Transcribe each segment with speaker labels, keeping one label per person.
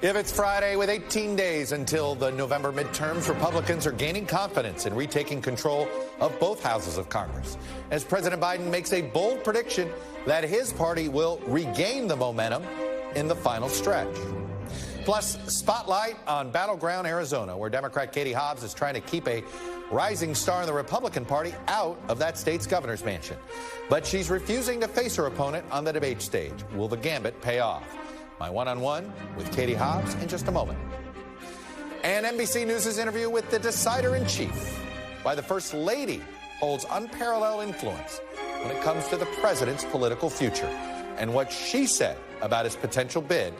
Speaker 1: If it's Friday with 18 days until the November midterms, Republicans are gaining confidence in retaking control of both houses of Congress as President Biden makes a bold prediction that his party will regain the momentum in the final stretch. Plus, spotlight on battleground Arizona, where Democrat Katie Hobbs is trying to keep a rising star in the Republican Party out of that state's governor's mansion. But she's refusing to face her opponent on the debate stage. Will the gambit pay off? My one-on-one with Katie Hobbs in just a moment. And NBC News' interview with the decider-in-chief, why the First Lady holds unparalleled influence when it comes to the president's political future, and what she said about his potential bid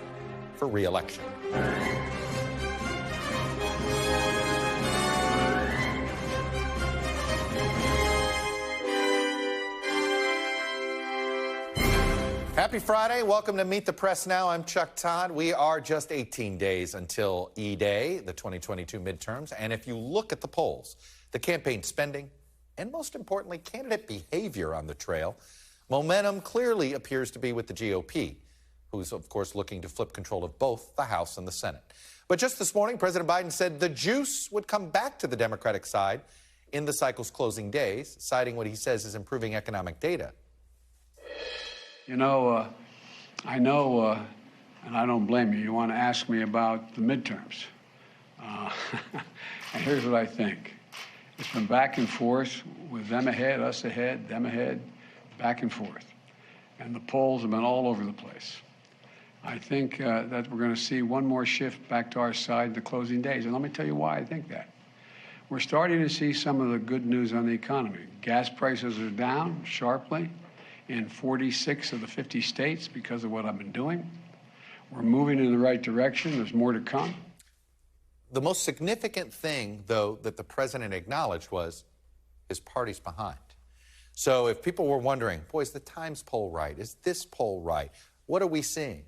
Speaker 1: for re-election. Happy Friday. Welcome to Meet the Press Now. I'm Chuck Todd. We are just 18 days until E-Day, the 2022 midterms. And if you look at the polls, the campaign spending, and most importantly, candidate behavior on the trail, momentum clearly appears to be with the GOP, who's, of course, looking to flip control of both the House and the Senate. But just this morning, President Biden said the juice would come back to the Democratic side in the cycle's closing days, citing what he says is improving economic data.
Speaker 2: You know, I know, and I don't blame you, you want to ask me about the midterms. And here's what I think. It's been back and forth with them ahead, us ahead, them ahead, back and forth. And the polls have been all over the place. I think that we're going to see one more shift back to our side in the closing days. And let me tell you why I think that. We're starting to see some of the good news on the economy. Gas prices are down sharply in 46 of the 50 states because of what I've been doing. We're moving in the right direction. There's more to come.
Speaker 1: The most significant thing, though, that the president acknowledged was his party's behind. So if people were wondering, boy, is the Times poll right? Is this poll right? What are we seeing?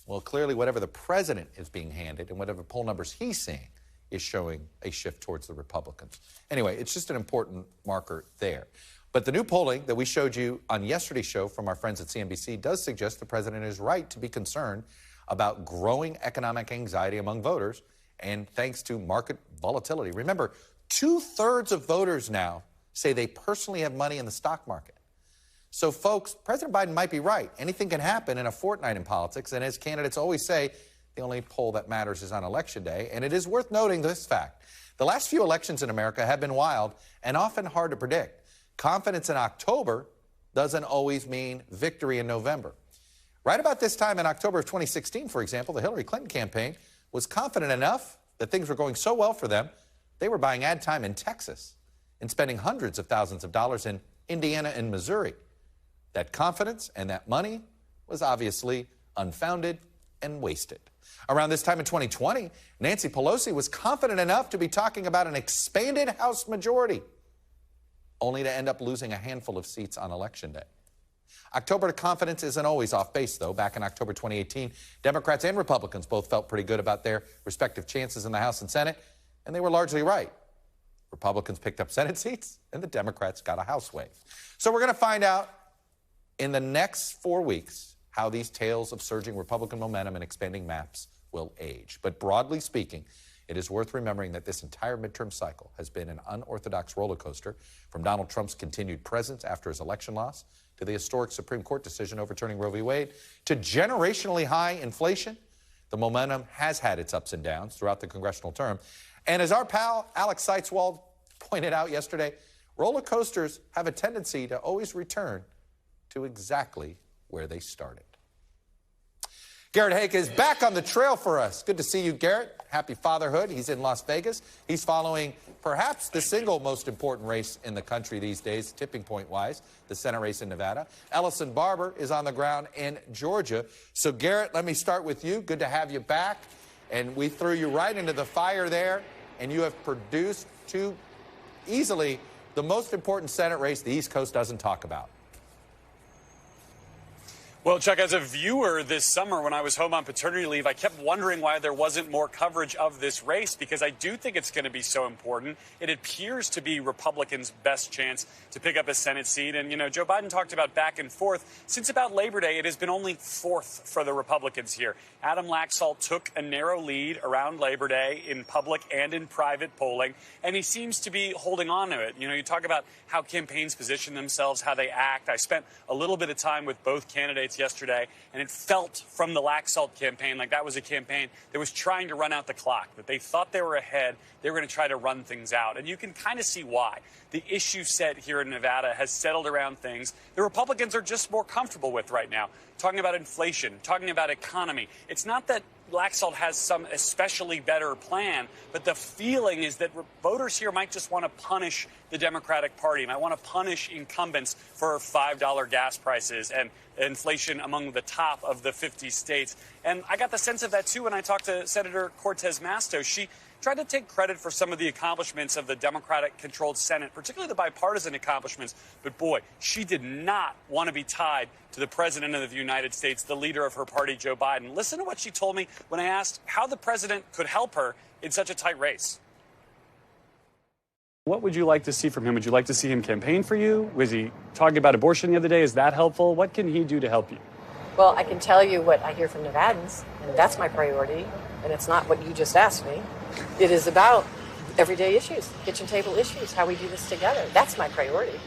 Speaker 1: Well, clearly, whatever the president is being handed and whatever poll numbers he's seeing is showing a shift towards the Republicans. Anyway, it's just an important marker there. But the new polling that we showed you on yesterday's show from our friends at CNBC does suggest the president is right to be concerned about growing economic anxiety among voters, and thanks to market volatility. Remember, 2/3 of voters now say they personally have money in the stock market. So, folks, President Biden might be right. Anything can happen in a fortnight in politics, and as candidates always say, the only poll that matters is on Election Day. And it is worth noting this fact. The last few elections in America have been wild and often hard to predict. Confidence in October doesn't always mean victory in November. Right about this time in October of 2016, for example, the Hillary Clinton campaign was confident enough that things were going so well for them, they were buying ad time in Texas and spending hundreds of thousands of dollars in Indiana and Missouri. That confidence and that money was obviously unfounded and wasted. Around this time in 2020, Nancy Pelosi was confident enough to be talking about an expanded House majority, only to end up losing a handful of seats on Election Day. October confidence isn't always off base, though. Back in October 2018, Democrats and Republicans both felt pretty good about their respective chances in the House and Senate, and they were largely right. Republicans picked up Senate seats, and the Democrats got a House wave. So we're going to find out in the next 4 weeks how these tales of surging Republican momentum and expanding maps will age. But broadly speaking, it is worth remembering that this entire midterm cycle has been an unorthodox roller coaster, from Donald Trump's continued presence after his election loss, to the historic Supreme Court decision overturning Roe v. Wade, to generationally high inflation. The momentum has had its ups and downs throughout the congressional term. And as our pal Alex Seitzwald pointed out yesterday, roller coasters have a tendency to always return to exactly where they started. Garrett Hake is back on the trail for us. Good to see you, Garrett. Happy fatherhood. He's in Las Vegas. He's following perhaps the single most important race in the country these days, tipping point-wise, the Senate race in Nevada. Ellison Barber is on the ground in Georgia. So, Garrett, let me start with you. Good to have you back. And we threw you right into the fire there, and you have produced two easily the most important Senate race the East Coast doesn't talk about.
Speaker 3: Well, Chuck, as a viewer this summer when I was home on paternity leave, I kept wondering why there wasn't more coverage of this race, because I do think it's going to be so important. It appears to be Republicans' best chance to pick up a Senate seat. And, you know, Joe Biden talked about back and forth. Since about Labor Day, it has been only fourth for the Republicans here. Adam Laxalt took a narrow lead around Labor Day in public and in private polling, and he seems to be holding on to it. You know, you talk about how campaigns position themselves, how they act. I spent a little bit of time with both candidates yesterday, and it felt from the Laxalt campaign like that was a campaign that was trying to run out the clock, that they thought they were ahead, they were going to try to run things out. And you can kind of see why. The issue set here in Nevada has settled around things the Republicans are just more comfortable with right now, talking about inflation, talking about economy. It's not that Laxalt has some especially better plan, but the feeling is that voters here might just want to punish the Democratic Party, might want to punish incumbents for $5 gas prices and inflation among the top of the 50 states. And I got the sense of that, too, when I talked to Senator Cortez Masto. She tried to take credit for some of the accomplishments of the Democratic-controlled Senate, particularly the bipartisan accomplishments. But, boy, she did not want to be tied to the president of the United States, the leader of her party, Joe Biden. Listen to what she told me when I asked how the president could help her in such a tight race. What would you like to see from him? Would you like to see him campaign for you? Was he talking about abortion the other day? Is that helpful? What can he do to help you?
Speaker 4: Well, I can tell you what I hear from Nevadans, and that's my priority, and it's not what you just asked me. It is about everyday issues, kitchen table issues, how we do this together. That's my priority.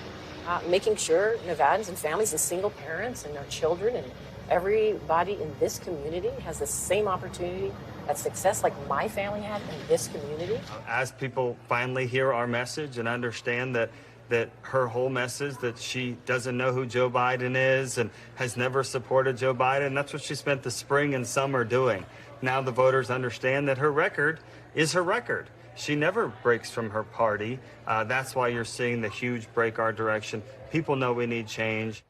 Speaker 4: Making sure Nevadans and families and single parents and their children and everybody in this community has the same opportunity at success like my family had in this community.
Speaker 5: As people finally hear our message and understand that her whole message, that she doesn't know who Joe Biden is and has never supported Joe Biden, that's what she spent the spring and summer doing. Now the voters understand that her record is her record. She never breaks from her party. That's why you're seeing the huge break our direction. People know we need change.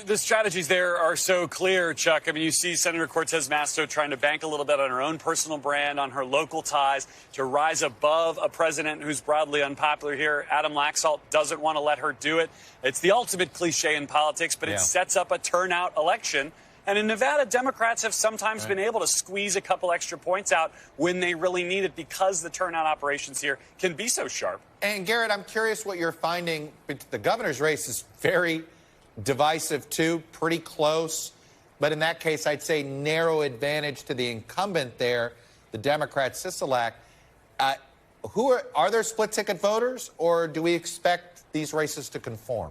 Speaker 3: The strategies there are so clear, Chuck. I mean, you see Senator Cortez Masto trying to bank a little bit on her own personal brand, on her local ties, to rise above a president who's broadly unpopular here. Adam Laxalt doesn't want to let her do it. It's the ultimate cliche in politics, but it sets up a turnout election. And in Nevada, Democrats have sometimes been able to squeeze a couple extra points out when they really need it because the turnout operations here can be so sharp.
Speaker 1: And, Garrett, I'm curious what you're finding. The governor's race is very divisive, too, pretty close. But in that case, I'd say narrow advantage to the incumbent there, the Democrat Sisolak. Are there split-ticket voters, or do we expect these races to conform?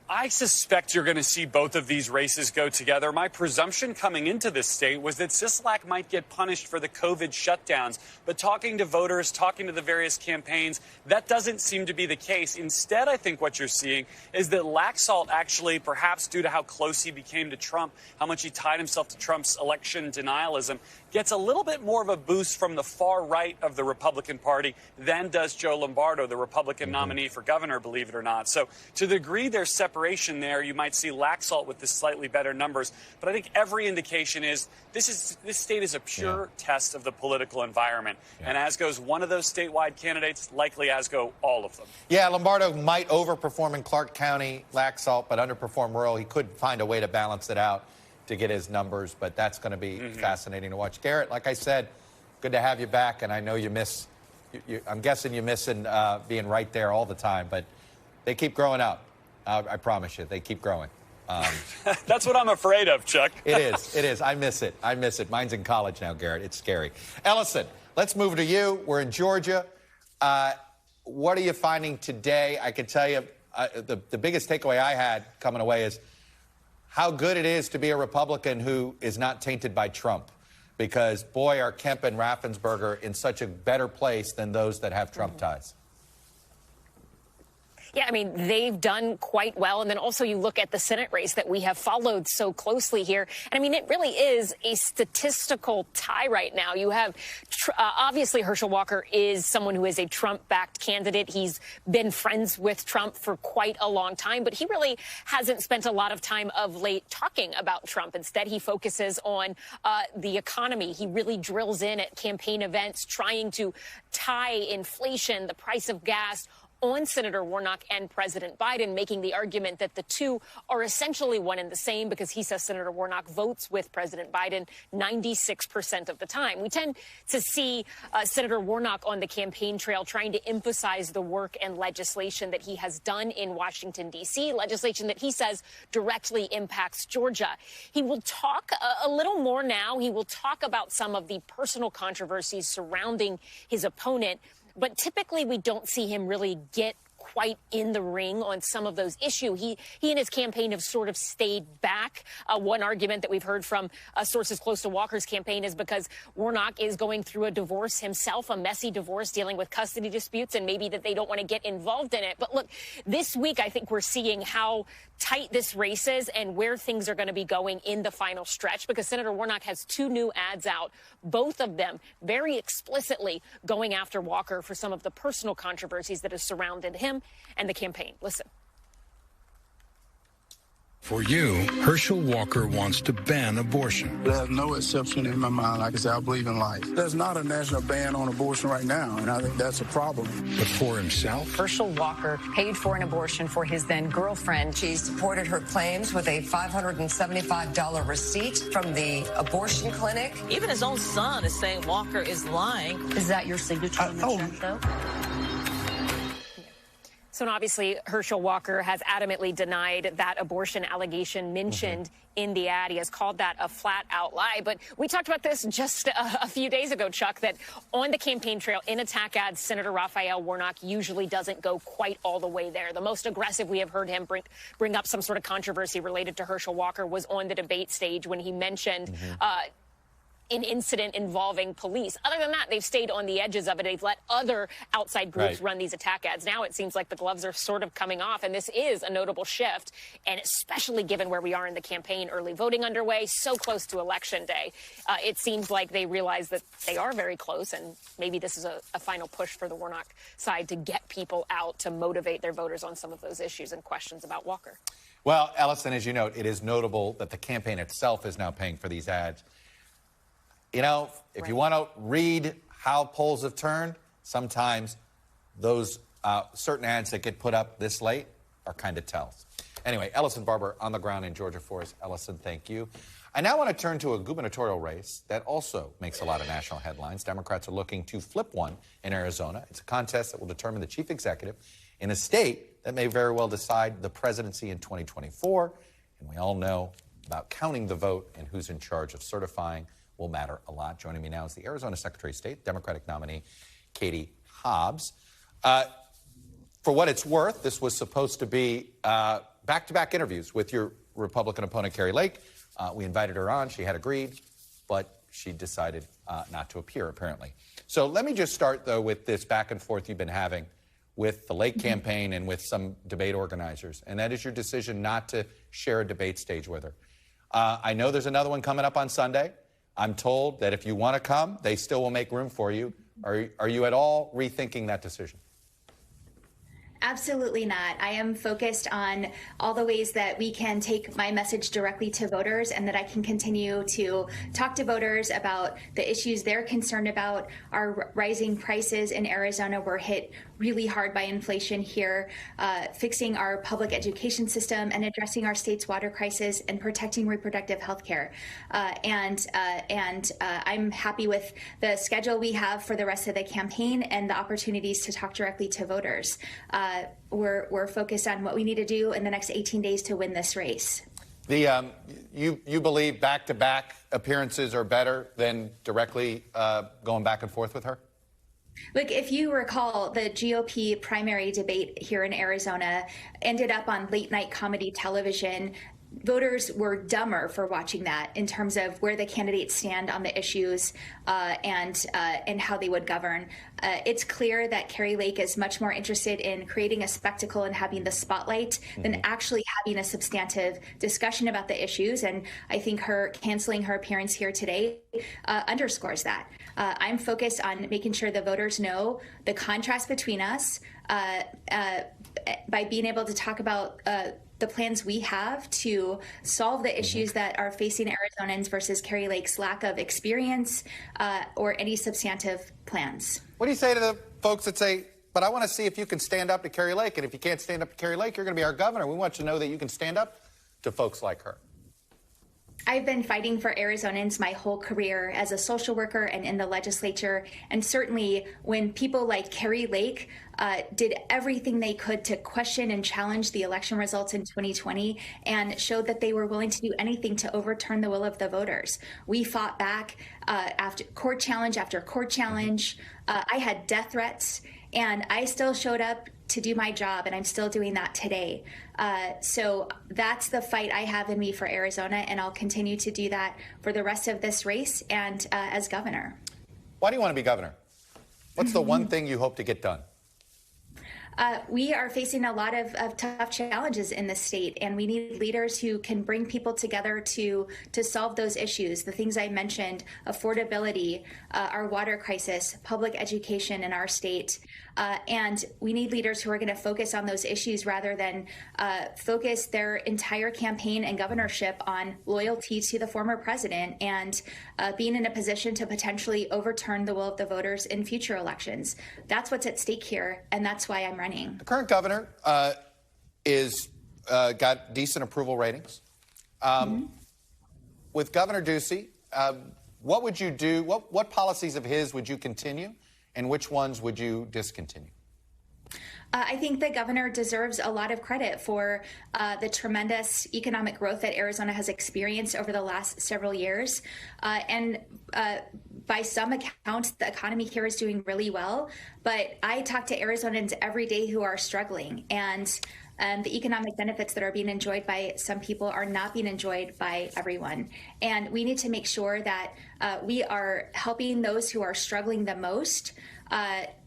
Speaker 3: I suspect you're going to see both of these races go together. My presumption coming into this state was that Sisolak might get punished for the COVID shutdowns. But talking to voters, talking to the various campaigns, that doesn't seem to be the case. Instead, I think what you're seeing is that Laxalt actually, perhaps due to how close he became to Trump, how much he tied himself to Trump's election denialism, gets a little bit more of a boost from the far right of the Republican Party than does Joe Lombardo, the Republican nominee for governor, believe it or not. So to the degree there's separation there, you might see Laxalt with the slightly better numbers. But I think every indication is this state is a pure test of the political environment. And as goes one of those statewide candidates, likely as go all of them.
Speaker 1: Yeah, Lombardo might overperform in Clark County, Laxalt, but underperform rural. He could find a way to balance it out to get his numbers, but that's going to be fascinating to watch. Garrett, like I said, good to have you back, and I know you miss, I'm guessing you're missing being right there all the time, but they keep growing up. I promise you, they keep growing.
Speaker 3: That's what I'm afraid of, Chuck.
Speaker 1: It is. I miss it. Mine's in college now, Garrett. It's scary. Ellison, let's move to you. We're in Georgia. What are you finding today? I can tell you the biggest takeaway I had coming away is how good it is to be a Republican who is not tainted by Trump. Because, boy, are Kemp and Raffensperger in such a better place than those that have Trump ties.
Speaker 6: Yeah, I mean, they've done quite well. And then also you look at the Senate race that we have followed so closely here. And I mean, it really is a statistical tie right now. You have obviously Herschel Walker is someone who is a Trump-backed candidate. He's been friends with Trump for quite a long time, but he really hasn't spent a lot of time of late talking about Trump. Instead, he focuses on the economy. He really drills in at campaign events, trying to tie inflation, the price of gas, on Senator Warnock and President Biden, making the argument that the two are essentially one and the same because he says Senator Warnock votes with President Biden 96% of the time. We tend to see Senator Warnock on the campaign trail trying to emphasize the work and legislation that he has done in Washington, D.C., legislation that he says directly impacts Georgia. He will talk a little more now. He will talk about some of the personal controversies surrounding his opponent, but typically we don't see him really get quite in the ring on some of those issues. He and his campaign have sort of stayed back. One argument that we've heard from sources close to Walker's campaign is because Warnock is going through a divorce himself, a messy divorce, dealing with custody disputes, and maybe that they don't want to get involved in it. But look, this week I think we're seeing how tight this race is and where things are going to be going in the final stretch, because Senator Warnock has two new ads out, both of them very explicitly going after Walker for some of the personal controversies that have surrounded him and the campaign. Listen.
Speaker 7: For you, Herschel Walker wants to ban abortion.
Speaker 8: There's no exception in my mind. Like I said, I believe in life. There's not a national ban on abortion right now, and I think that's a problem.
Speaker 7: But for himself,
Speaker 9: Herschel Walker paid for an abortion for his then-girlfriend.
Speaker 10: She supported her claims with a $575 receipt from the abortion clinic.
Speaker 11: Even his own son is saying Walker is lying.
Speaker 9: Is that your signature on the check, though?
Speaker 6: So obviously, Herschel Walker has adamantly denied that abortion allegation mentioned in the ad. He has called that a flat-out lie. But we talked about this just a few days ago, Chuck, that on the campaign trail, in attack ads, Senator Raphael Warnock usually doesn't go quite all the way there. The most aggressive we have heard him bring up some sort of controversy related to Herschel Walker was on the debate stage when he mentioned an incident involving police. Other than that, they've stayed on the edges of it. They've let other outside groups run these attack ads. Now it seems like the gloves are sort of coming off, and this is a notable shift, and especially given where we are in the campaign, early voting underway, so close to Election Day. It seems like they realize that they are very close, and maybe this is a final push for the Warnock side to get people out to motivate their voters on some of those issues and questions about Walker.
Speaker 1: Well, Ellison, as you note, it is notable that the campaign itself is now paying for these ads. You know, if you want to read how polls have turned, sometimes those certain ads that get put up this late are kind of tells. Anyway, Ellison Barber on the ground in Georgia for us. Ellison, thank you. I now want to turn to a gubernatorial race that also makes a lot of national headlines. Democrats are looking to flip one in Arizona. It's a contest that will determine the chief executive in a state that may very well decide the presidency in 2024. And we all know about counting the vote and who's in charge of certifying will matter a lot. Joining me now is the Arizona Secretary of State, Democratic nominee Katie Hobbs. For what it's worth, this was supposed to be back-to-back interviews with your Republican opponent, Kari Lake. We invited her on. She had agreed, but she decided not to appear, apparently. So let me just start, though, with this back and forth you've been having with the Lake campaign and with some debate organizers, and that is your decision not to share a debate stage with her. I know there's another one coming up on Sunday. I'm told that if you want to come, they still will make room for you. Are you at all rethinking that decision?
Speaker 12: Absolutely not. I am focused on all the ways that we can take my message directly to voters and that I can continue to talk to voters about the issues they're concerned about. Our rising prices in Arizona were hit really hard by inflation here, fixing our public education system and addressing our state's water crisis and protecting reproductive health care. And I'm happy with the schedule we have for the rest of the campaign and the opportunities to talk directly to voters. We're focused on what we need to do in the next 18 days to win this race.
Speaker 1: You believe back-to-back appearances are better than directly going back and forth with her?
Speaker 12: Look, if you recall, the GOP primary debate here in Arizona ended up on late-night comedy television. Voters were dumber for watching that in terms of where the candidates stand on the issues and how they would govern. It's clear that Kari Lake is much more interested in creating a spectacle and having the spotlight than actually having a substantive discussion about the issues. And I think her canceling her appearance here today underscores that. I'm focused on making sure the voters know the contrast between us by being able to talk about the plans we have to solve the issues that are facing Arizonans versus Kari Lake's lack of experience or any substantive plans.
Speaker 1: What do you say to the folks that say, but I want to see if you can stand up to Kari Lake. And if you can't stand up to Kari Lake, you're going to be our governor. We want to know that you can stand up to folks like her.
Speaker 12: I've been fighting for Arizonans my whole career as a social worker and in the legislature. And certainly when people like Kari Lake did everything they could to question and challenge the election results in 2020 and showed that they were willing to do anything to overturn the will of the voters. We fought back after court challenge after court challenge. I had death threats, and I still showed up to do my job, and I'm still doing that today. So that's the fight I have in me for Arizona, and I'll continue to do that for the rest of this race and as governor.
Speaker 1: Why do you want to be governor? What's the one thing you hope to get done?
Speaker 12: We are facing a lot of tough challenges in the state, and we need leaders who can bring people together to solve those issues. The things I mentioned, affordability, our water crisis, public education in our state. And we need leaders who are going to focus on those issues rather than focus their entire campaign and governorship on loyalty to the former president and being in a position to potentially overturn the will of the voters in future elections. That's what's at stake here, and that's why I'm running.
Speaker 1: The current governor is got decent approval ratings. With Governor Ducey, what would you do? What policies of his would you continue, and which ones would you discontinue?
Speaker 12: I think the governor deserves a lot of credit for the tremendous economic growth that Arizona has experienced over the last several years. And by some accounts, the economy here is doing really well. But I talk to Arizonans every day who are struggling. And the economic benefits that are being enjoyed by some people are not being enjoyed by everyone. And we need to make sure that we are helping those who are struggling the most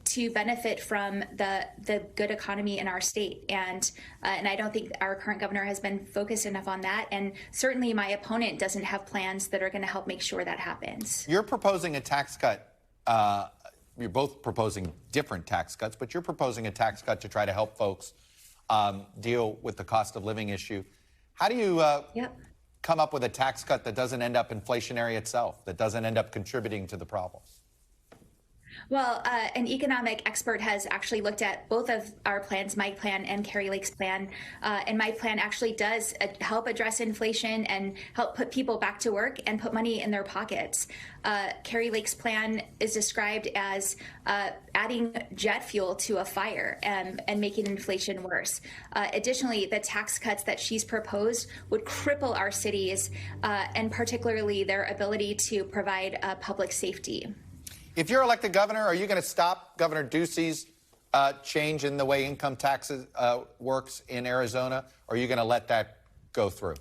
Speaker 12: to benefit from the good economy in our state. And I don't think our current governor has been focused enough on that. And certainly my opponent doesn't have plans that are going to help make sure that happens.
Speaker 1: You're proposing a tax cut. You're both proposing different tax cuts, but you're proposing a tax cut to try to help folks deal with the cost of living issue. How do you come up with a tax cut that doesn't end up inflationary itself, that doesn't end up contributing to the problem?
Speaker 12: Well, an economic expert has actually looked at both of our plans, my plan and Kari Lake's plan. And my plan actually does help address inflation and help put people back to work and put money in their pockets. Kari Lake's plan is described as adding jet fuel to a fire and making inflation worse. Additionally, the tax cuts that she's proposed would cripple our cities and particularly their ability to provide public safety.
Speaker 1: If you're elected governor, are you going to stop Governor Ducey's change in the way income taxes works in Arizona, or are you going to let that go through?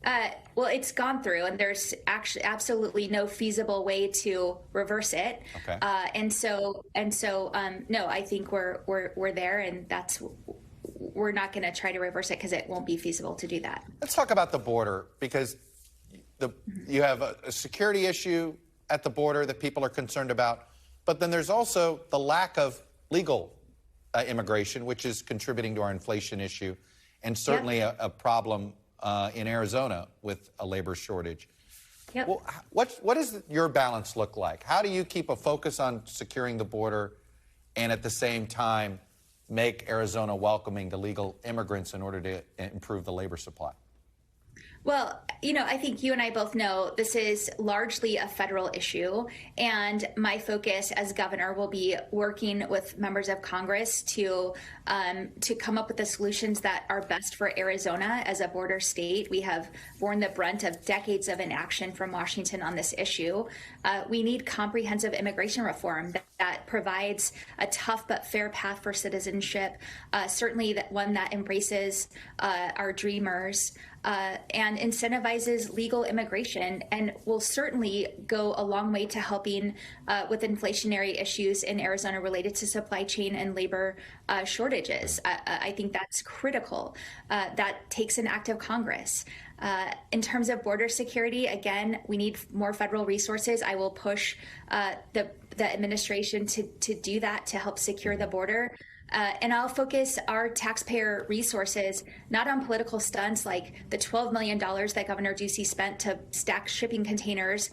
Speaker 12: Well, it's gone through, and there's actually absolutely no feasible way to reverse it.
Speaker 1: Okay.
Speaker 12: And so, no, I think we're there, and we're not going to try to reverse it because it won't be feasible to do that.
Speaker 1: Let's talk about the border, because you have a security issue at the border that people are concerned about, but then there's also the lack of legal immigration, which is contributing to our inflation issue, and certainly a problem in Arizona with a labor shortage.
Speaker 12: Yep.
Speaker 1: Well, what does your balance look like? How do you keep a focus on securing the border and at the same time make Arizona welcoming to legal immigrants in order to improve the labor supply?
Speaker 12: Well, I think you and I both know this is largely a federal issue, and my focus as governor will be working with members of Congress to come up with the solutions that are best for Arizona as a border state. We have borne the brunt of decades of inaction from Washington on this issue. We need comprehensive immigration reform that provides a tough but fair path for citizenship, certainly one that embraces our dreamers, and incentivizes legal immigration, and will certainly go a long way to helping with inflationary issues in Arizona related to supply chain and labor shortages. I think that's critical. That takes an act of Congress. In terms of border security, again, we need more federal resources. I will push the administration to do that to help secure the border. And I'll focus our taxpayer resources not on political stunts like the $12 million that Governor Ducey spent to stack shipping containers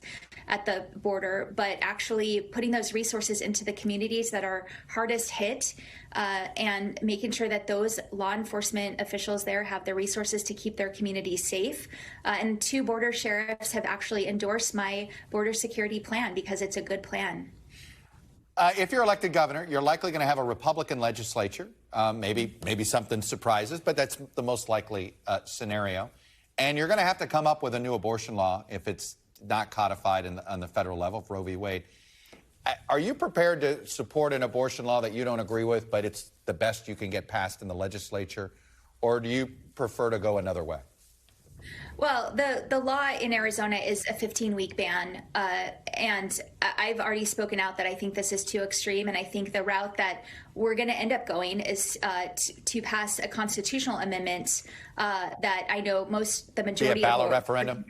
Speaker 12: at the border, but actually putting those resources into the communities that are hardest hit, and making sure that those law enforcement officials there have the resources to keep their communities safe. And 2 border sheriffs have actually endorsed my border security plan because it's a good plan.
Speaker 1: If you're elected governor, you're likely going to have a Republican legislature. Maybe something surprises, but that's the most likely scenario. And you're going to have to come up with a new abortion law if it's not codified on the federal level for Roe v. Wade. Are you prepared to support an abortion law that you don't agree with, but it's the best you can get passed in the legislature? Or do you prefer to go another way?
Speaker 12: Well, the law in Arizona is a 15-week ban, and I've already spoken out that I think this is too extreme, and I think the route that we're going to end up going is to pass a constitutional amendment that I know the majority
Speaker 1: of ballot referendum.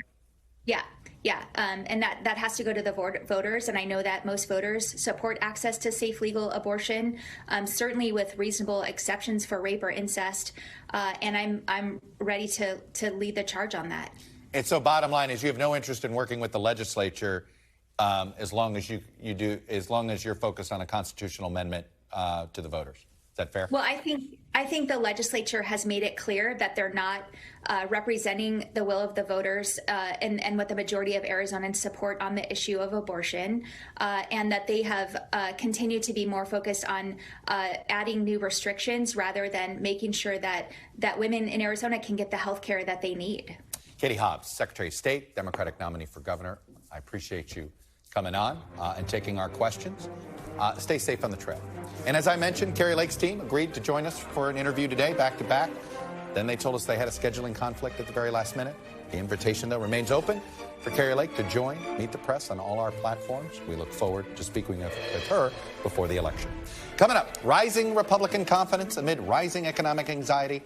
Speaker 12: Yeah, and that has to go to the voters, and I know that most voters support access to safe, legal abortion, certainly with reasonable exceptions for rape or incest, and I'm ready to lead the charge on that.
Speaker 1: And so, bottom line is, you have no interest in working with the legislature as long as you're focused on a constitutional amendment to the voters. Is that fair?
Speaker 12: Well, I think the legislature has made it clear that they're not representing the will of the voters and what the majority of Arizonans support on the issue of abortion, and that they have continued to be more focused on adding new restrictions rather than making sure that women in Arizona can get the health care that they need.
Speaker 1: Katie Hobbs, Secretary of State, Democratic nominee for governor. I appreciate you coming on and taking our questions. Stay safe on the trail. And as I mentioned, Kari Lake's team agreed to join us for an interview today, back to back. Then they told us they had a scheduling conflict at the very last minute. The invitation, though, remains open for Kari Lake to join Meet the Press on all our platforms. We look forward to speaking with her before the election. Coming up, rising Republican confidence amid rising economic anxiety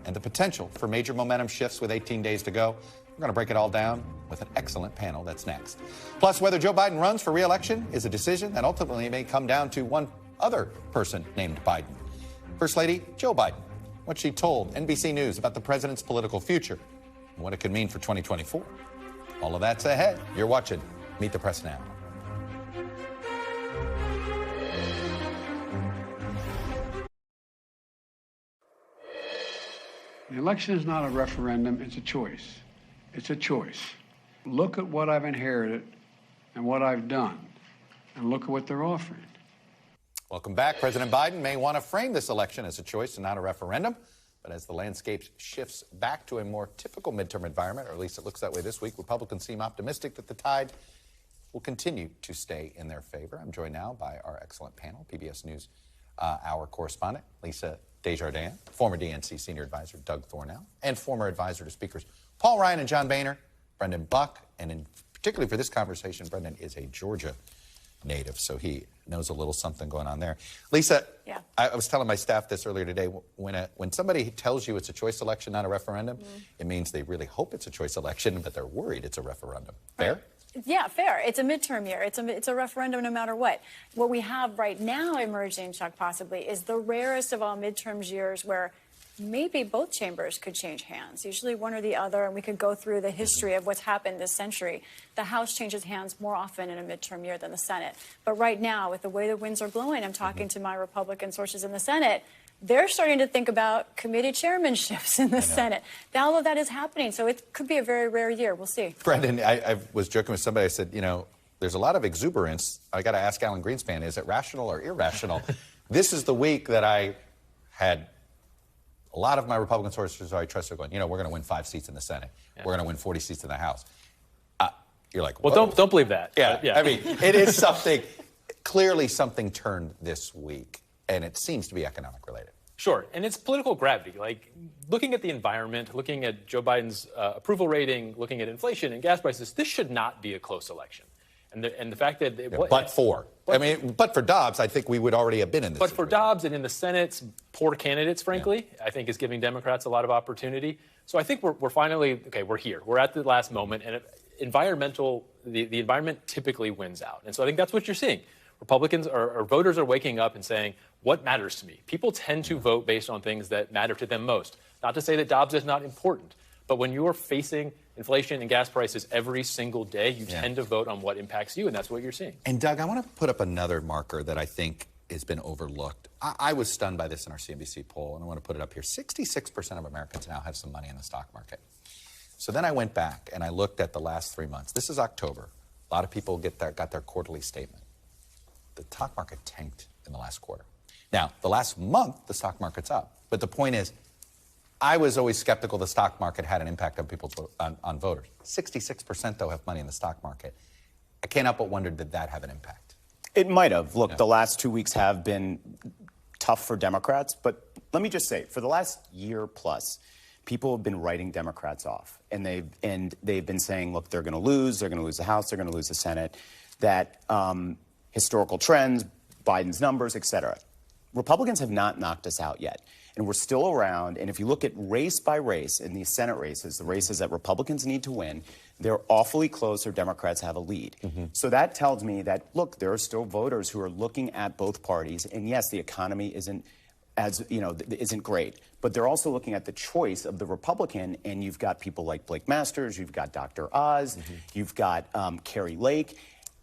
Speaker 1: and the potential for major momentum shifts with 18 days to go. We're going to break it all down with an excellent panel. That's next. Plus, whether Joe Biden runs for re-election is a decision that ultimately may come down to one other person named Biden. First Lady Joe Biden, what she told NBC News about the president's political future and what it could mean for 2024. All of that's ahead. You're watching Meet the Press Now.
Speaker 2: The election is not a referendum, it's a choice. It's a choice. Look at what I've inherited and what I've done, and look at what they're offering.
Speaker 1: Welcome back. President Biden may want to frame this election as a choice and not a referendum. But as the landscape shifts back to a more typical midterm environment, or at least it looks that way this week, Republicans seem optimistic that the tide will continue to stay in their favor. I'm joined now by our excellent panel, PBS News Hour correspondent Lisa Desjardins, former DNC senior advisor Doug Thornell, and former advisor to speakers Paul Ryan and John Boehner, Brendan Buck, and particularly for this conversation, Brendan is a Georgia native, so he knows a little something going on there. Lisa,
Speaker 4: yeah.
Speaker 1: I was telling my staff this earlier today. When somebody tells you it's a choice election, not a referendum, it means they really hope it's a choice election, but they're worried it's a referendum. Fair?
Speaker 13: Yeah, fair. It's a midterm year. It's a referendum no matter what. What we have right now emerging, Chuck, possibly, is the rarest of all midterms years where maybe both chambers could change hands, usually one or the other, and we could go through the history of what's happened this century. The House changes hands more often in a midterm year than the Senate. But right now, with the way the winds are blowing, I'm talking to my Republican sources in the Senate, they're starting to think about committee chairmanships in the Senate. All of that is happening, so it could be a very rare year. We'll see.
Speaker 1: Brendan, I was joking with somebody. I said, there's a lot of exuberance. I got to ask Alan Greenspan, is it rational or irrational? This is the week that I had a lot of my Republican sources I trust are going, we're going to win 5 seats in the Senate. Yeah. We're going to win 40 seats in the House. You're like,
Speaker 14: well, don't believe that.
Speaker 1: Yeah. I mean, it is something. Clearly something turned this week, and it seems to be economic related.
Speaker 14: Sure, and it's political gravity. Like, looking at the environment, looking at Joe Biden's approval rating, looking at inflation and gas prices, this should not be a close election. And the fact that...
Speaker 1: But for Dobbs, I think we would already have been in this
Speaker 14: But
Speaker 1: situation.
Speaker 14: for Dobbs and in the Senate's poor candidates, frankly, I think is giving Democrats a lot of opportunity. So I think we're finally, we're here. We're at the last moment, and the environment typically wins out. And so I think that's what you're seeing. Republicans or voters are waking up and saying, what matters to me? People tend to vote based on things that matter to them most. Not to say that Dobbs is not important, but when you're facing inflation and gas prices every single day, you tend to vote on what impacts you, and that's what you're seeing.
Speaker 1: And Doug, I want to put up another marker that I think has been overlooked. I was stunned by this in our CNBC poll, and I want to put it up here. 66% of Americans now have some money in the stock market. So then I went back and I looked at the last 3 months. This is October. A lot of people got their quarterly statement. The stock market tanked in the last quarter. Now, the last month, the stock market's up. But the point is, I was always skeptical the stock market had an impact on people's on voters. 66%, though, have money in the stock market. I can't help but wonder, did that have an impact?
Speaker 15: It might have. Look, the last 2 weeks have been tough for Democrats. But let me just say, for the last year plus, people have been writing Democrats off. And they've been saying, look, they're going to lose the House, they're going to lose the Senate, that historical trends, Biden's numbers, et cetera. Republicans have not knocked us out yet. And we're still around. And if you look at race by race in these Senate races, the races that Republicans need to win, they're awfully close or Democrats have a lead. So that tells me that, look, there are still voters who are looking at both parties. And yes, the economy isn't great. But they're also looking at the choice of the Republican. And you've got people like Blake Masters, you've got Dr. Oz, you've got Carrie Lake.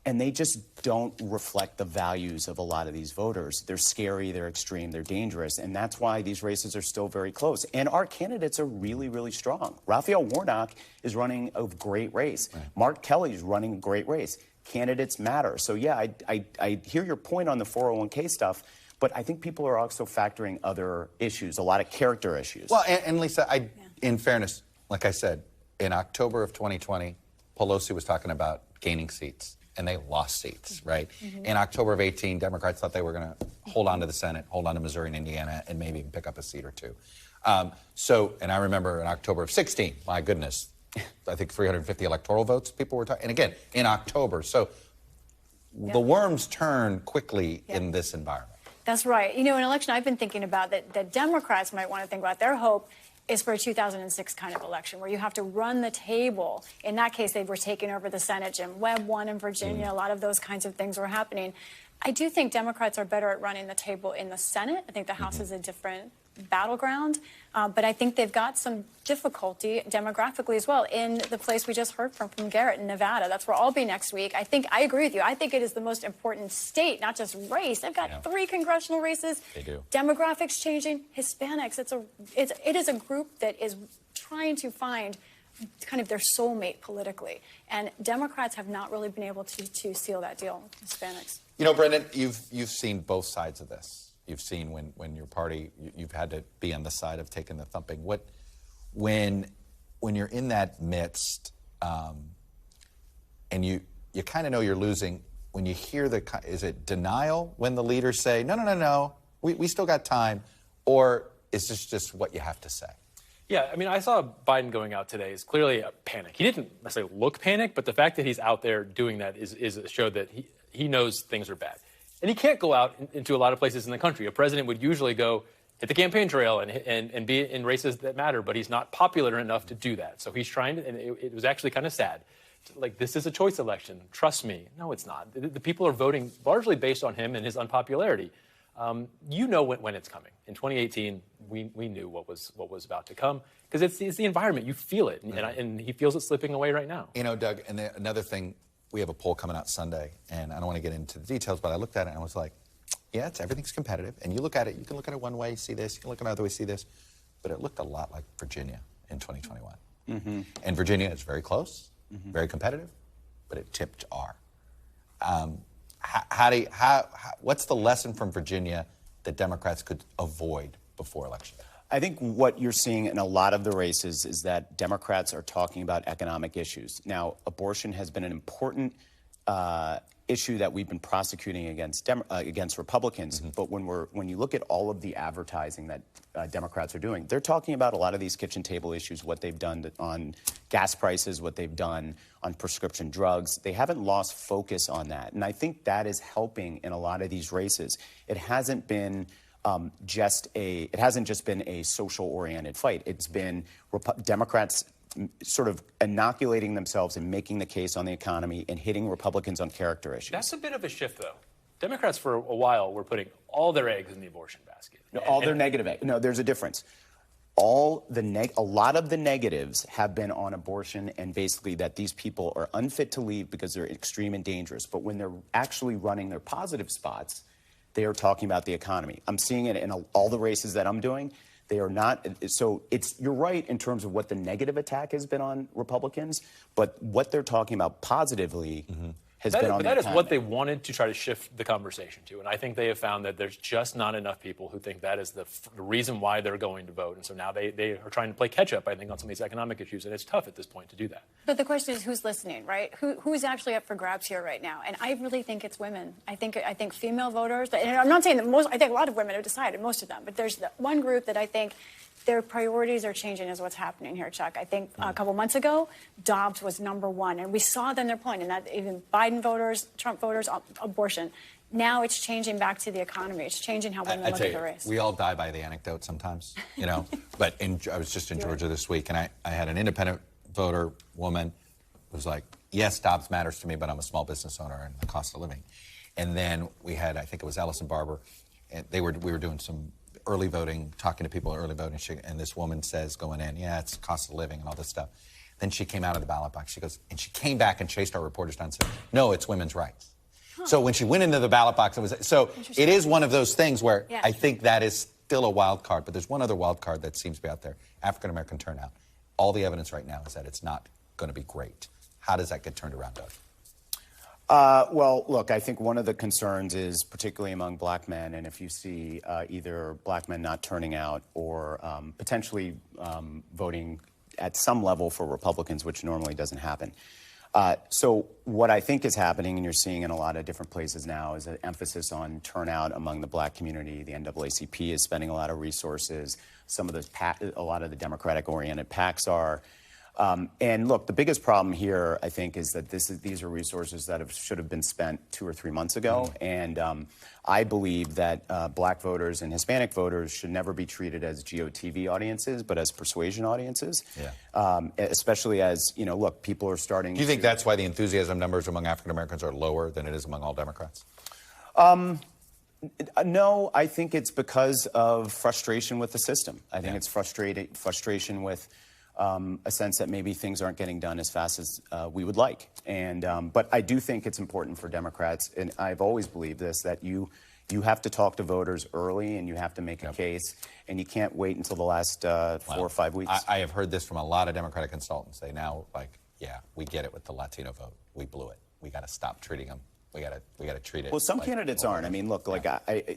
Speaker 15: And they just don't reflect the values of a lot of these voters. They're scary, they're extreme, they're dangerous. And that's why these races are still very close. And our candidates are really, really strong. Raphael Warnock is running a great race. Right. Mark Kelly is running a great race. Candidates matter. So, yeah, I hear your point on the 401k stuff, but I think people are also factoring other issues, a lot of character issues.
Speaker 1: Well, and Lisa, in fairness, like I said, in October of 2020, Pelosi was talking about gaining seats. And they lost seats, right? In October of 18, Democrats thought they were going to hold on to the Senate, hold on to Missouri and Indiana, and maybe even pick up a seat or two. And I remember in October of 16, my goodness, I think 350 electoral votes people were talking. And again, in October. So the worms turn quickly in this environment.
Speaker 13: That's right. You know, an election I've been thinking about that Democrats might want to think about, their hope is for a 2006 kind of election where you have to run the table. In that case, they were taking over the Senate. Jim Webb won in Virginia. A lot of those kinds of things were happening. I do think Democrats are better at running the table in the Senate. I think the House is a different battleground. But I think they've got some difficulty demographically as well in the place we just heard from Garrett in Nevada. That's where I'll be next week. I agree with you. I think it is the most important state, not just race. They've got 3 congressional races.
Speaker 1: They do.
Speaker 13: Demographics changing. Hispanics. It is a group that is trying to find kind of their soulmate politically. And Democrats have not really been able to seal that deal with Hispanics.
Speaker 1: You know, Brendan, you've seen both sides of this. You've seen when your party, you've had to be on the side of taking the thumping. When you're in that midst, and you kind of know you're losing, when you hear is it denial when the leaders say, no, we still got time, or is this just what you have to say?
Speaker 14: Yeah, I mean, I saw Biden going out today is clearly a panic. He didn't necessarily look panicked, but the fact that he's out there doing that is a show that he knows things are bad. And he can't go out into a lot of places in the country. A president would usually go hit the campaign trail and be in races that matter, but he's not popular enough to do that. So he's trying to, and it was actually kind of sad. Like, this is a choice election. Trust me. No, it's not. The people are voting largely based on him and his unpopularity. You know when it's coming. In 2018, we knew what was about to come because it's the environment. You feel it, and he feels it slipping away right now.
Speaker 1: You know, Doug, and another thing, we have a poll coming out Sunday, and I don't want to get into the details, but I looked at it and I was like, yeah, everything's competitive. And you look at it, you can look at it one way, see this, you can look at another way, see this. But it looked a lot like Virginia in 2021. And Virginia is very close, very competitive, but it tipped R. What's the lesson from Virginia that Democrats could avoid before election?
Speaker 15: I think what you're seeing in a lot of the races is that Democrats are talking about economic issues. Now, abortion has been an important issue that we've been prosecuting against Republicans. But when you look at all of the advertising that Democrats are doing, they're talking about a lot of these kitchen table issues, what they've done on gas prices, what they've done on prescription drugs. They haven't lost focus on that. And I think that is helping in a lot of these races. It hasn't been it hasn't just been a social-oriented fight. It's been Democrats sort of inoculating themselves and making the case on the economy and hitting Republicans on character issues.
Speaker 14: That's a bit of a shift, though. Democrats for a while were putting all their eggs in the abortion basket.
Speaker 15: No, all their negative eggs. No, there's a difference. A lot of the negatives have been on abortion and basically that these people are unfit to leave because they're extreme and dangerous. But when they're actually running their positive spots, they are talking about the economy. I'm seeing it in all the races that I'm doing. They are not. So you're right in terms of what the negative attack has been on Republicans, but what they're talking about positively has been on the economy.
Speaker 14: That is what they wanted to try to shift the conversation to. And I think they have found that there's just not enough people who think that is the reason why they're going to vote. And so now they are trying to play catch up, I think, on some of these economic issues. And it's tough at this point to do that.
Speaker 13: But the question is who's listening, right? Who's actually up for grabs here right now? And I really think it's women. I think female voters, and I'm not saying that most, I think a lot of women have decided, most of them, but there's one group that I think their priorities are changing is what's happening here, Chuck. I think a couple months ago, Dobbs was #1, and we saw then their point, and that even Biden voters, Trump voters, abortion. Now it's changing back to the economy. It's changing how women look at the race.
Speaker 1: We all die by the anecdote sometimes, you know. But I was just in Georgia this week, and I had an independent voter woman who was like, yes, Dobbs matters to me, but I'm a small business owner and the cost of living. And then we had, I think it was Ellison Barber, and we were doing some early voting, talking to people early voting, and this woman says going in, yeah, it's cost of living and all this stuff. Then she came out of the ballot box. She goes, and she came back and chased our reporters down and said, no, it's women's rights. So when she went into the ballot box, it is one of those things where I think that is still a wild card. But there's one other wild card that seems to be out there: African American turnout. All the evidence right now is that it's not going to be great. How does that get turned around, Doug?
Speaker 15: Well, look, I think one of the concerns is particularly among black men, and if you see either black men not turning out or potentially voting at some level for Republicans, which normally doesn't happen. So what I think is happening, and you're seeing in a lot of different places now, is an emphasis on turnout among the black community. The NAACP is spending a lot of resources. A lot of the Democratic-oriented PACs are. And look, the biggest problem here, I think, is that these are resources that should have been spent 2 or 3 months ago. And I believe that black voters and Hispanic voters should never be treated as GOTV audiences, but as persuasion audiences. Yeah. Especially as, look, people are starting.
Speaker 1: Do you think that's why the enthusiasm numbers among African Americans are lower than it is among all Democrats?
Speaker 15: No, I think it's because of frustration with the system. I think it's frustration with a sense that maybe things aren't getting done as fast as we would like. And but I do think it's important for Democrats, and I've always believed this, that you have to talk to voters early and you have to make a case, and you can't wait until the last 4 or 5 weeks.
Speaker 1: I have heard this from a lot of Democratic consultants. They now, yeah, we get it with the Latino vote. We blew it. We got to stop treating them. We got to treat it.
Speaker 15: Well, some candidates aren't. I mean, look,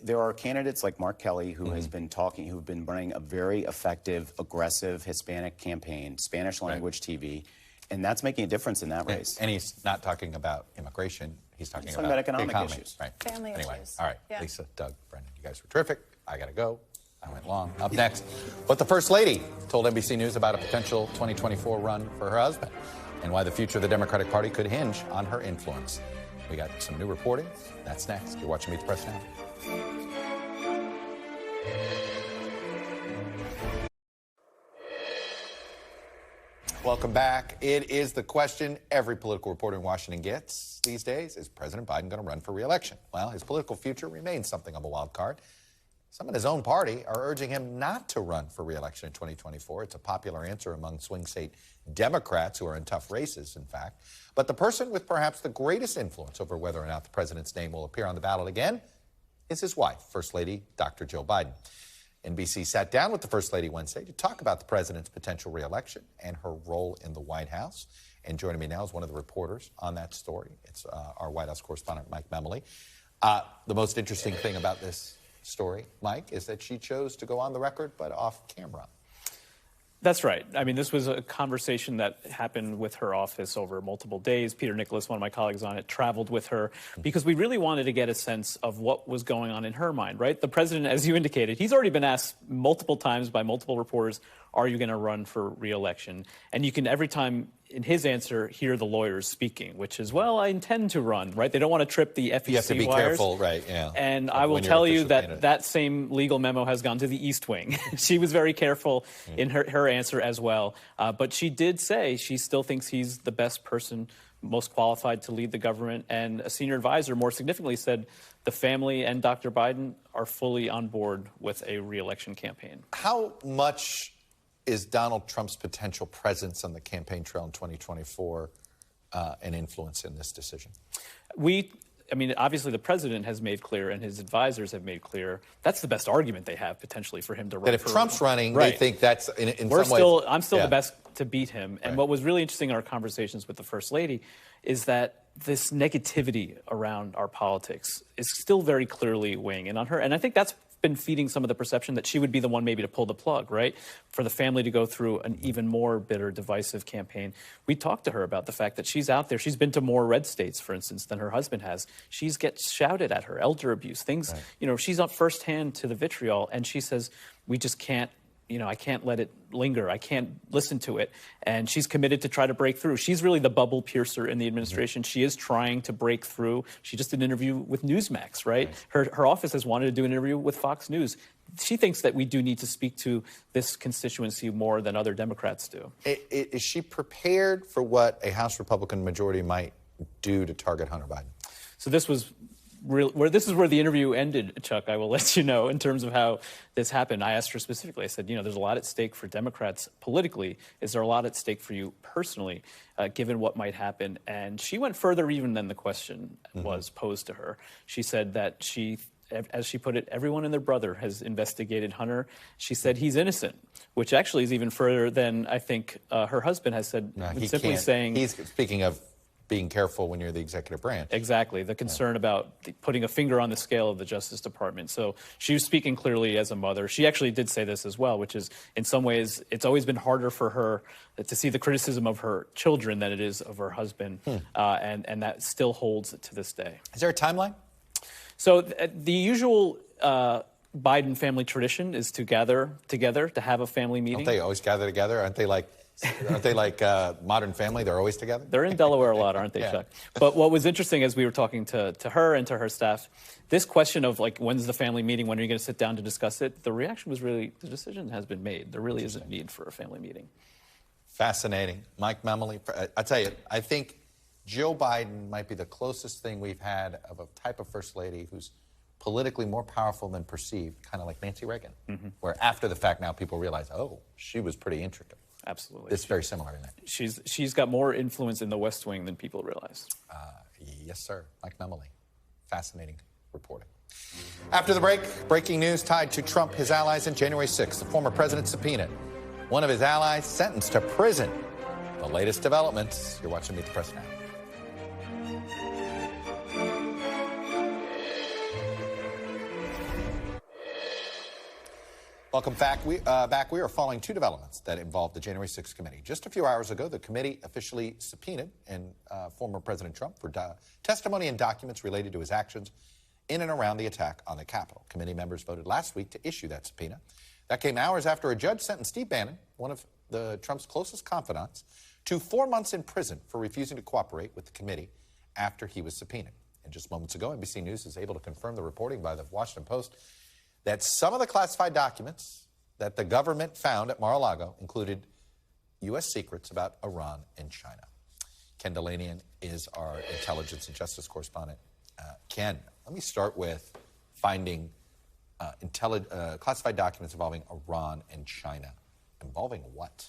Speaker 15: there are candidates like Mark Kelly who has been who've been running a very effective, aggressive Hispanic campaign, Spanish language TV, and that's making a difference in that race.
Speaker 1: And he's not talking about immigration. He's talking about
Speaker 15: economic issues.
Speaker 1: Right.
Speaker 13: Family
Speaker 1: anyway,
Speaker 13: issues.
Speaker 1: All right, yeah. Lisa, Doug, Brendan, you guys were terrific. I got to go. I went long. Up next, what the First Lady told NBC News about a potential 2024 run for her husband, and why the future of the Democratic Party could hinge on her influence. We got some new reporting. That's next. You're watching Meet the Press Now. Welcome back. It is the question every political reporter in Washington gets these days. Is President Biden going to run for re-election? Well, his political future remains something of a wild card. Some in his own party are urging him not to run for re-election in 2024. It's a popular answer among swing state Democrats who are in tough races, in fact. But the person with perhaps the greatest influence over whether or not the president's name will appear on the ballot again is his wife, First Lady Dr. Jill Biden. NBC sat down with the First Lady Wednesday to talk about the president's potential re-election and her role in the White House. And joining me now is one of the reporters on that story. It's our White House correspondent, Mike Memoli. The most interesting thing about this story, Mike, is that she chose to go on the record but off camera.
Speaker 16: That's right. I mean, this was a conversation that happened with her office over multiple days. Peter Nicholas, one of my colleagues on it, traveled with her because we really wanted to get a sense of what was going on in her mind, right? The president, as you indicated, he's already been asked multiple times by multiple reporters, are you going to run for re-election? And you can every time in his answer, hear the lawyers speaking, which is, well, I intend to run, right? They don't want to trip the FEC
Speaker 1: You have to be
Speaker 16: wires.
Speaker 1: careful, right, yeah.
Speaker 16: And I will tell you that that same legal memo has gone to the East Wing. She was very careful in her answer as well. But she did say she still thinks he's the best person, most qualified to lead the government. And a senior advisor, more significantly, said the family and Dr. Biden are fully on board with a re-election campaign.
Speaker 1: How much is Donald Trump's potential presence on the campaign trail in 2024 an influence in this decision?
Speaker 16: I mean, obviously the president has made clear and his advisors have made clear that's the best argument they have potentially for him to run.
Speaker 1: That if Trump's running,
Speaker 16: right.
Speaker 1: They think that's in some ways.
Speaker 16: I'm still the best to beat him. And what was really interesting in our conversations with the First Lady is that this negativity around our politics is still very clearly weighing in on her. And I think that's been feeding some of the perception that she would be the one maybe to pull the plug, right? For the family to go through an even more bitter, divisive campaign. We talked to her about the fact that she's out there. She's been to more red states, for instance, than her husband has. She gets shouted at her, elder abuse, things, she's up firsthand to the vitriol. And she says, we just can't, I can't let it linger. I can't listen to it. And she's committed to try to break through. She's really the bubble piercer in the administration. She is trying to break through. She just did an interview with Newsmax, right? Her office has wanted to do an interview with Fox News. She thinks that we do need to speak to this constituency more than other Democrats do.
Speaker 1: Is she prepared for what a House Republican majority might do to target Hunter Biden?
Speaker 16: So this is where the interview ended, Chuck. I will let you know in terms of how this happened. I asked her specifically. I said, there's a lot at stake for Democrats politically. Is there a lot at stake for you personally, given what might happen? And she went further even than the question was posed to her. She said that as she put it, everyone and their brother has investigated Hunter. She said he's innocent, which actually is even further than I think her husband has said. Simply saying
Speaker 1: he's speaking of being careful when you're the executive branch.
Speaker 16: Exactly. The concern about putting a finger on the scale of the Justice Department. So she was speaking clearly as a mother. She actually did say this as well, which is in some ways it's always been harder for her to see the criticism of her children than it is of her husband. And that still holds to this day.
Speaker 1: Is there a timeline?
Speaker 16: So the usual Biden family tradition is to gather together to have a family meeting.
Speaker 1: Don't they always gather together? Aren't they like Modern Family? They're always together?
Speaker 16: They're in Delaware a lot, aren't they, Chuck? But what was interesting as we were talking to her and to her staff, this question of when's the family meeting, when are you going to sit down to discuss it, the reaction was really, the decision has been made. There really isn't need for a family meeting.
Speaker 1: Fascinating. Mike Memoli, I tell you, I think Joe Biden might be the closest thing we've had of a type of first lady who's politically more powerful than perceived, kind of like Nancy Reagan, where after the fact now people realize, oh, she was pretty intricate.
Speaker 16: Absolutely.
Speaker 1: It's very similar in that.
Speaker 16: She's got more influence in the West Wing than people realize.
Speaker 1: Yes, sir. Mike Memoli. Fascinating reporting. After the break, breaking news tied to Trump, his allies, and January 6th. The former president subpoenaed one of his allies sentenced to prison. The latest developments. You're watching Meet the Press now. Welcome back. We are following two developments that involve the January 6th committee. Just a few hours ago, the committee officially subpoenaed former President Trump for testimony and documents related to his actions in and around the attack on the Capitol. Committee members voted last week to issue that subpoena. That came hours after a judge sentenced Steve Bannon, one of Trump's closest confidants, to 4 months in prison for refusing to cooperate with the committee after he was subpoenaed. And just moments ago, NBC News is able to confirm the reporting by the Washington Post that some of the classified documents that the government found at Mar-a-Lago included U.S. secrets about Iran and China. Ken Dilanian is our intelligence and justice correspondent. Ken, let me start with finding classified documents involving Iran and China. Involving what?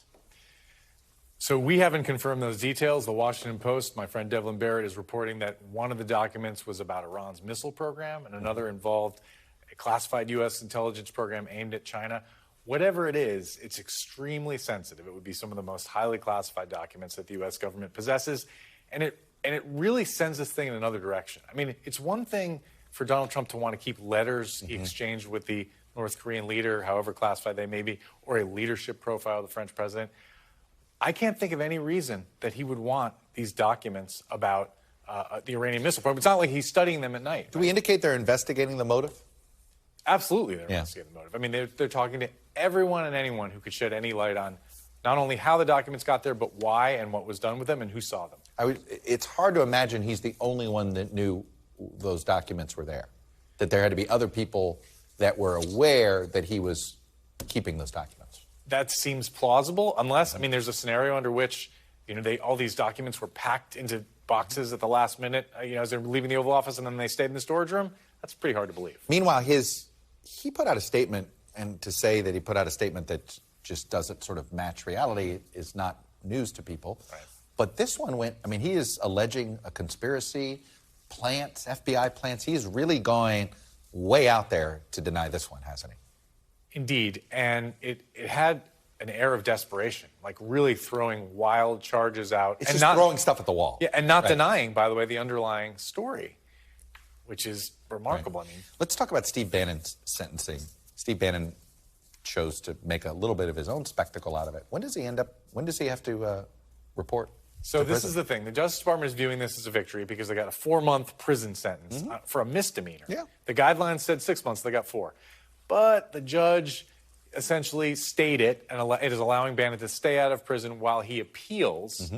Speaker 17: So we haven't confirmed those details. The Washington Post, my friend Devlin Barrett, is reporting that one of the documents was about Iran's missile program and another involved a classified U.S. intelligence program aimed at China. Whatever it is, it's extremely sensitive. It would be some of the most highly classified documents that the U.S. government possesses. And it really sends this thing in another direction. I mean, it's one thing for Donald Trump to want to keep letters he exchanged with the North Korean leader, however classified they may be, or a leadership profile of the French president. I can't think of any reason that he would want these documents about the Iranian missile program. It's not like he's studying them at night.
Speaker 1: Do we indicate they're investigating the motive?
Speaker 17: Absolutely, they're investigating the motive. I mean, they're talking to everyone and anyone who could shed any light on not only how the documents got there, but why and what was done with them and who saw them.
Speaker 1: It's hard to imagine he's the only one that knew those documents were there, that there had to be other people that were aware that he was keeping those documents.
Speaker 17: That seems plausible, unless, I mean, there's a scenario under which, all these documents were packed into boxes at the last minute, as they're leaving the Oval Office, and then they stayed in the storage room. That's pretty hard to believe.
Speaker 1: Meanwhile, he put out a statement, and to say that he put out a statement that just doesn't sort of match reality is not news to people.
Speaker 17: Right.
Speaker 1: But this one he is alleging a conspiracy, plants, FBI plants. He is really going way out there to deny this one, hasn't he?
Speaker 17: Indeed, and it had an air of desperation, like really throwing wild charges out.
Speaker 1: It's just throwing stuff at the wall.
Speaker 17: Yeah, and not denying, by the way, the underlying story, which is remarkable.
Speaker 1: Right. Let's talk about Steve Bannon's sentencing. Steve Bannon chose to make a little bit of his own spectacle out of it. When does he have to report?
Speaker 17: So this is the thing. The Justice Department is viewing this as a victory because they got a 4-month prison sentence for a misdemeanor.
Speaker 1: Yeah.
Speaker 17: The guidelines said 6 months. They got 4. But the judge essentially stayed it, and it is allowing Bannon to stay out of prison while he appeals.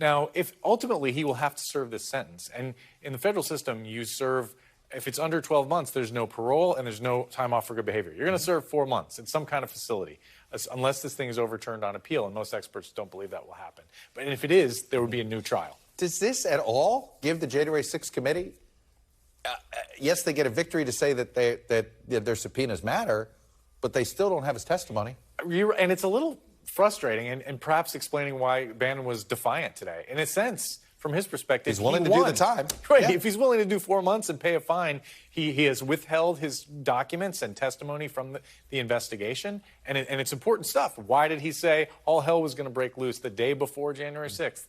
Speaker 17: Now, if ultimately he will have to serve this sentence, and in the federal system, you serve, if it's under 12 months, there's no parole and there's no time off for good behavior. You're going to serve 4 months in some kind of facility, unless this thing is overturned on appeal, and most experts don't believe that will happen. But if it is, there would be a new trial.
Speaker 1: Does this at all give the January 6th committee, yes, they get a victory to say that their subpoenas matter, but they still don't have his testimony.
Speaker 17: And it's a little frustrating, and perhaps explaining why Bannon was defiant today. In a sense, from his perspective,
Speaker 1: he's willing to do the time.
Speaker 17: Right.
Speaker 1: Yeah.
Speaker 17: If he's willing to do 4 months and pay a fine, he has withheld his documents and testimony from the investigation. And it's important stuff. Why did he say all hell was going to break loose the day before January 6th?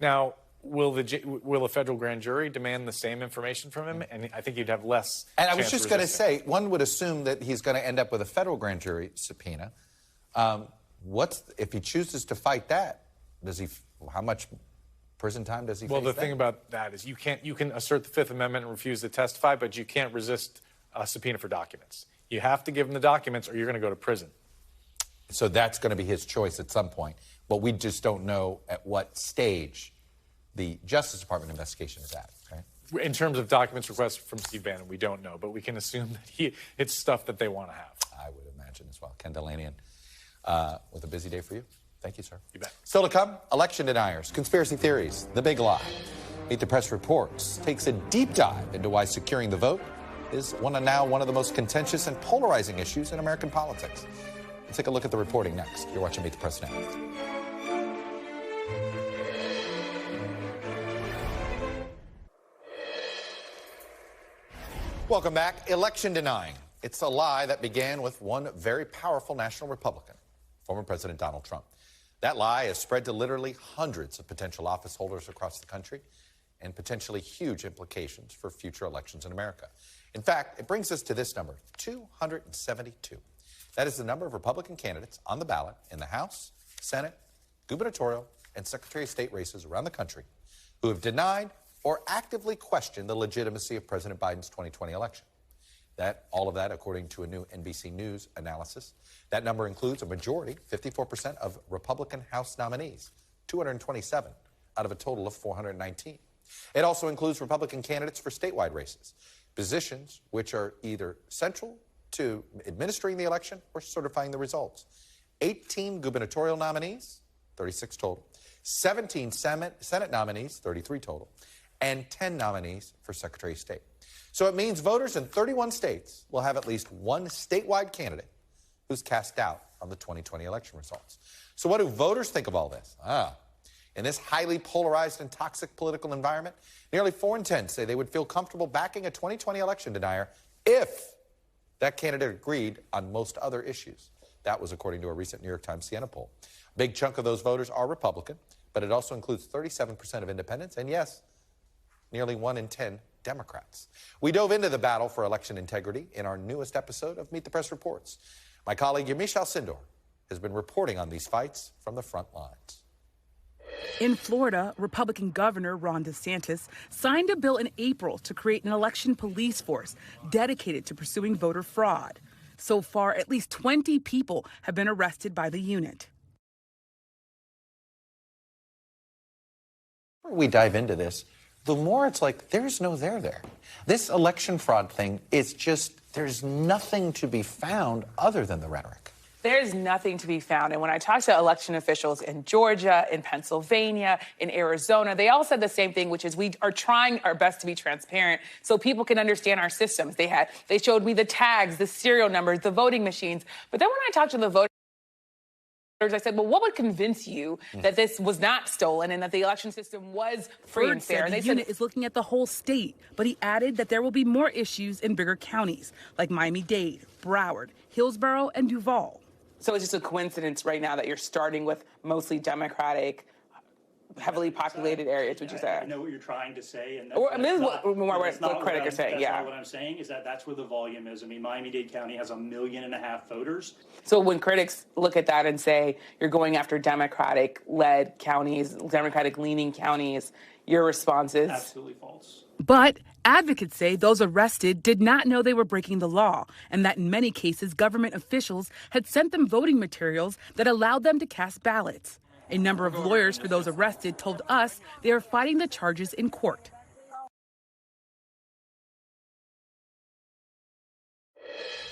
Speaker 17: Now, will a federal grand jury demand the same information from him? And I think you'd have less.
Speaker 1: And I was just going to say, one would assume that he's going to end up with a federal grand jury subpoena. If he chooses to fight that, how much prison time does he face?
Speaker 17: Well, the thing about that is you can assert the Fifth Amendment and refuse to testify, but you can't resist a subpoena for documents. You have to give him the documents or you're going to go to prison.
Speaker 1: So that's going to be his choice at some point. But we just don't know at what stage the Justice Department investigation is at. Right?
Speaker 17: In terms of documents requests from Steve Bannon, we don't know, but we can assume that it's stuff that they want to have.
Speaker 1: I would imagine as well. Ken Dilanian, with a busy day for you. Thank you, sir.
Speaker 17: You bet.
Speaker 1: Still to come, election deniers, conspiracy theories, the big lie. Meet the Press Reports takes a deep dive into why securing the vote is one of the most contentious and polarizing issues in American politics. We'll take a look at the reporting next. You're watching Meet the Press Now. Welcome back. Election denying. It's a lie that began with one very powerful national Republican, former President Donald Trump. That lie has spread to literally hundreds of potential office holders across the country and potentially huge implications for future elections in America. In fact, it brings us to this number, 272. That is the number of Republican candidates on the ballot in the House, Senate, gubernatorial, and Secretary of State races around the country who have denied or actively questioned the legitimacy of President Biden's 2020 election. All of that, according to a new NBC News analysis. That number includes a majority, 54% of Republican House nominees, 227 out of a total of 419. It also includes Republican candidates for statewide races, positions which are either central to administering the election or certifying the results. 18 gubernatorial nominees, 36 total, 17 Senate nominees, 33 total, and 10 nominees for Secretary of State. So it means voters in 31 states will have at least one statewide candidate who's cast doubt on the 2020 election results. So what do voters think of all this? In this highly polarized and toxic political environment, nearly 4 in 10 say they would feel comfortable backing a 2020 election denier if that candidate agreed on most other issues. That was according to a recent New York Times Siena poll. A big chunk of those voters are Republican, but it also includes 37% of independents, and yes, nearly 1 in 10 Democrats. We dove into the battle for election integrity in our newest episode of Meet the Press Reports. My colleague Yamiche Alcindor has been reporting on these fights from the front lines.
Speaker 18: In Florida, Republican Governor Ron DeSantis signed a bill in April to create an election police force dedicated to pursuing voter fraud. So far, at least 20 people have been arrested by the unit.
Speaker 1: we dive into this, the more it's like there's no there. This election fraud thing is just, there's nothing to be found other than the rhetoric.
Speaker 19: There's nothing to be found. And when I talked to election officials in Georgia, in Pennsylvania, in Arizona, they all said the same thing, which is we are trying our best to be transparent so people can understand our systems. They showed me the tags, the serial numbers, the voting machines. But then when I talked to the voters, I said, well, what would convince you that this was not stolen and that the election system was free and fair?
Speaker 18: And the unit is looking at the whole state, but he added that there will be more issues in bigger counties like Miami-Dade, Broward, Hillsborough, and Duval.
Speaker 19: So it's just a coincidence right now that you're starting with mostly Democratic, heavily populated areas, would you say?
Speaker 20: I know what you're trying to say. And
Speaker 19: this is what critics are saying, yeah.
Speaker 20: That's not what I'm saying, is that that's where the volume is. I mean, Miami-Dade County has 1.5 million voters.
Speaker 19: So when critics look at that and say you're going after Democratic-led counties, Democratic-leaning counties, your response is?
Speaker 20: Absolutely false.
Speaker 18: But advocates say those arrested did not know they were breaking the law, and that in many cases, government officials had sent them voting materials that allowed them to cast ballots. A number of lawyers for those arrested told us they are fighting the charges in court.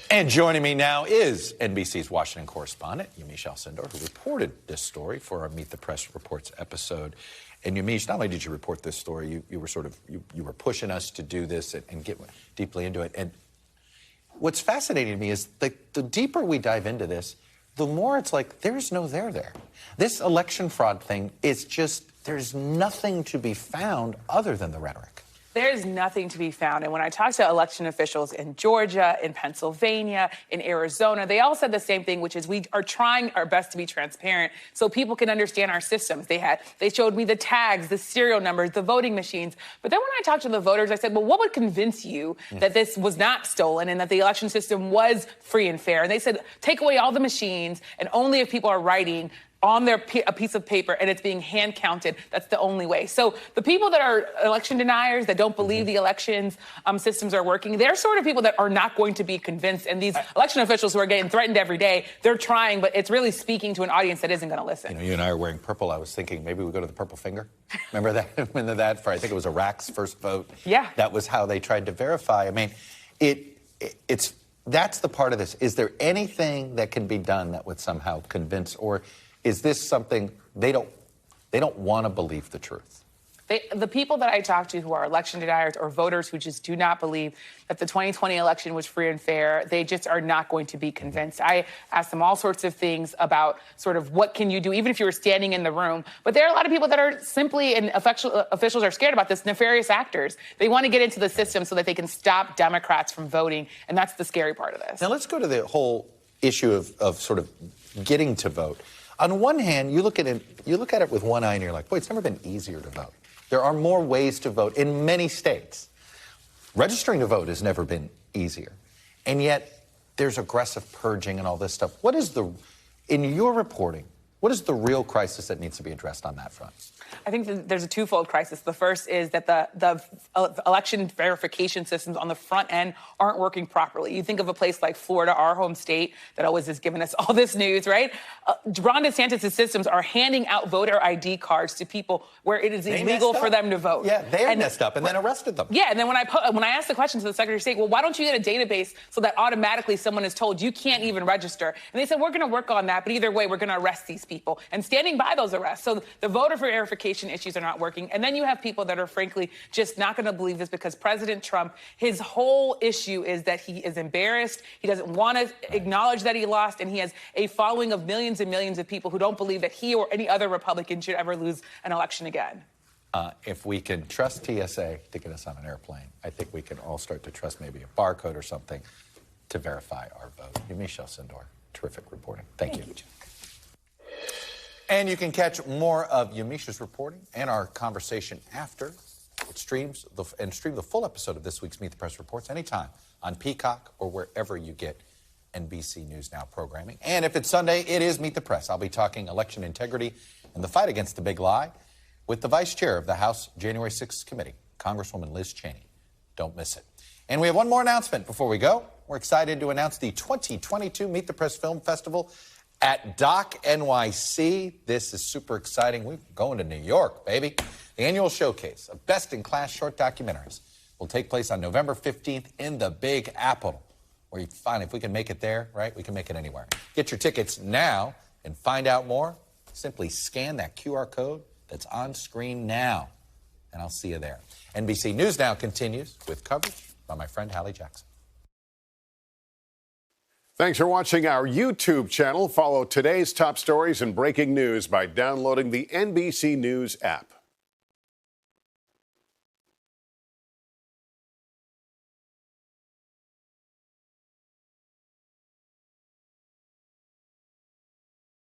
Speaker 1: And joining me now is NBC's Washington correspondent, Yamiche Alcindor, who reported this story for our Meet the Press Reports episode. And Yamiche, not only did you report this story, you were sort of, you were pushing us to do this and get deeply into it. And what's fascinating to me is the deeper we dive into this, the more it's like there's no there. This election fraud thing is just, there's nothing to be found other than the rhetoric.
Speaker 19: There's nothing to be found. And when I talked to election officials in Georgia, in Pennsylvania, in Arizona, they all said the same thing, which is we are trying our best to be transparent so people can understand our systems. They showed me the tags, the serial numbers, the voting machines. But then when I talked to the voters, I said, well, what would convince you that this was not stolen and that the election system was free and fair? And they said, take away all the machines and only if people are writing on a piece of paper and it's being hand counted. That's the only way. So the people that are election deniers, that don't believe the elections systems are working, they're sort of people that are not going to be convinced. And these election officials who are getting threatened every day, they're trying, but it's really speaking to an audience that isn't going to listen.
Speaker 1: You know, you and I are wearing purple. I was thinking maybe we go to the purple finger. Remember that? Remember that for, I think it was Iraq's first vote.
Speaker 19: Yeah.
Speaker 1: That was how they tried to verify. I mean, that's the part of this. Is there anything that can be done that would somehow convince, or is this something they don't want to believe the truth?
Speaker 19: The people that I talk to who are election deniers or voters who just do not believe that the 2020 election was free and fair, they just are not going to be convinced. I asked them all sorts of things about sort of what can you do, even if you were standing in the room. But there are a lot of people that are simply, and officials are scared about this, nefarious actors. They want to get into the system so that they can stop Democrats from voting, and that's the scary part of this.
Speaker 1: Now let's go to the whole issue of sort of getting to vote. On one hand, you look at it with one eye and you're like, boy, it's never been easier to vote. There are more ways to vote in many states. Registering to vote has never been easier. And yet there's aggressive purging and all this stuff. In your reporting, what is the real crisis that needs to be addressed on that front?
Speaker 19: I think that there's a twofold crisis. The first is that the election verification systems on the front end aren't working properly. You think of a place like Florida, our home state, that always has given us all this news, right? Ron DeSantis' systems are handing out voter ID cards to people where it is illegal for them to vote.
Speaker 1: Yeah, they messed up and then arrested them.
Speaker 19: Yeah, and then when I asked the question to the Secretary of State, well, why don't you get a database so that automatically someone is told you can't even register? And they said, we're going to work on that, but either way, we're going to arrest these people. And standing by those arrests. So the voter verification issues are not working. And then you have people that are frankly just not going to believe this because President Trump, his whole issue is that he is embarrassed. He doesn't want to acknowledge that he lost. And he has a following of millions and millions of people who don't believe that he or any other Republican should ever lose an election again.
Speaker 1: If we can trust TSA to get us on an airplane, I think we can all start to trust maybe a barcode or something to verify our vote. Yamiche Alcindor, terrific reporting. Thank you. And you can catch more of Yamiche's reporting and our conversation after it stream the full episode of this week's Meet the Press Reports anytime on Peacock or wherever you get NBC News Now programming. And if it's Sunday, it is Meet the Press. I'll be talking election integrity and the fight against the big lie with the Vice Chair of the House January 6th Committee, Congresswoman Liz Cheney. Don't miss it. And we have one more announcement before we go. We're excited to announce the 2022 Meet the Press Film Festival at Doc NYC. This is super exciting. We're going to New York, baby. The annual showcase of best-in-class short documentaries will take place on November 15th in the Big Apple, where you find if we can make it there, right, we can make it anywhere. Get your tickets now and find out more. Simply scan that QR code that's on screen now, and I'll see you there. NBC News Now continues with coverage by my friend Hallie Jackson.
Speaker 21: Thanks for watching our YouTube channel. Follow today's top stories and breaking news by downloading the NBC News app.